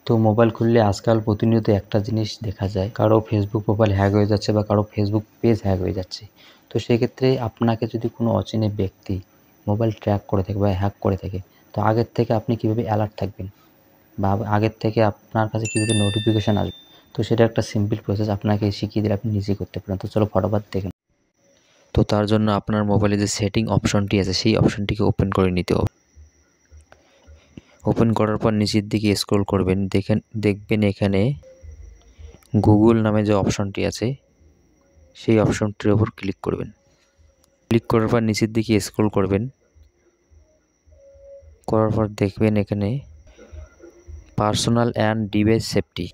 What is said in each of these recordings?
তো মোবাইল খুললে আজকাল প্রতিনিয়ত একটা জিনিস দেখা যায়, কারো ফেসবুক প্রোফাইল হ্যাক হয়ে যাচ্ছে বা কারো ফেসবুক পেজ হ্যাক হয়ে যাচ্ছে। তো সেক্ষেত্রে আপনাকে যদি কোনো অচেনা ব্যক্তি মোবাইল ট্র্যাক করে থাকে বা হ্যাক করে থাকে, তো আগের থেকে আপনি কীভাবে অ্যালার্ট থাকবেন বা আগের থেকে আপনার কাছে কীভাবে নোটিফিকেশান আসবে, তো সেটা একটা সিম্পল প্রসেস আপনাকে শিখিয়ে দিলে আপনি নিজেই করতে পারেন। তো চলো ফটাফট দেখেন। তো তার জন্য আপনার মোবাইলে যে সেটিং অপশনটি আছে সেই অপশনটিকে ওপেন করে নিতে হবে। ওপেন করার পর নিচের দিকে স্ক্রল করবেন, দেখবেন এখানে গুগল নামে যে অপশনটি আছে সেই অপশনটির উপর ক্লিক করবেন। ক্লিক করার পর নিচের দিকে স্ক্রল করবেন, করার পর দেখবেন এখানে পার্সোনাল অ্যান্ড ডিভাইস সেফটি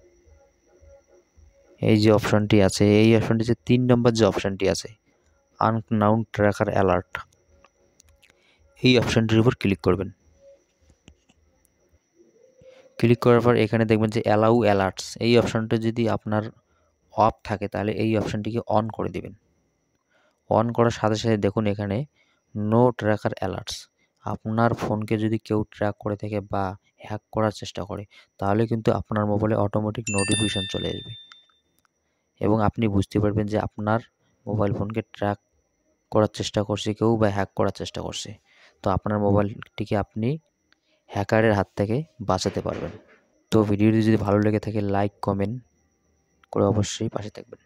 এই যে অপশনটি আছে, এই অপশনটি যে 3 নম্বর যে অপশনটি আছে আননাউন ট্র্যাকার অ্যালার্ট, এই অপশনটির উপর ক্লিক করবেন। ক্লিক করার পর এখানে দেখবেন যে অ্যালাউ অ্যালার্টস, এই অপশনটা যদি আপনার অফ থাকে তাহলে এই অপশনটিকে অন করে দেবেন। অন করার সাথে সাথে দেখুন এখানে নো ট্র্যাকার অ্যালার্টস, আপনার ফোনকে যদি কেউ ট্র্যাক করে থাকে বা হ্যাক করার চেষ্টা করে তাহলে কিন্তু আপনার মোবাইলে অটোমেটিক নোটিফিকেশান চলে আসবে এবং আপনি বুঝতে পারবেন যে আপনার মোবাইল ফোনকে ট্র্যাক করার চেষ্টা করছে কেউ বা হ্যাক করার চেষ্টা করছে। তো আপনার মোবাইলটিকে আপনি হ্যাকারের হাত থেকে বাঁচাতে পারবেন। তো ভিডিওটি যদি ভালো লেগে থাকে লাইক কমেন্ট করে অবশ্যই পাশে থাকবেন।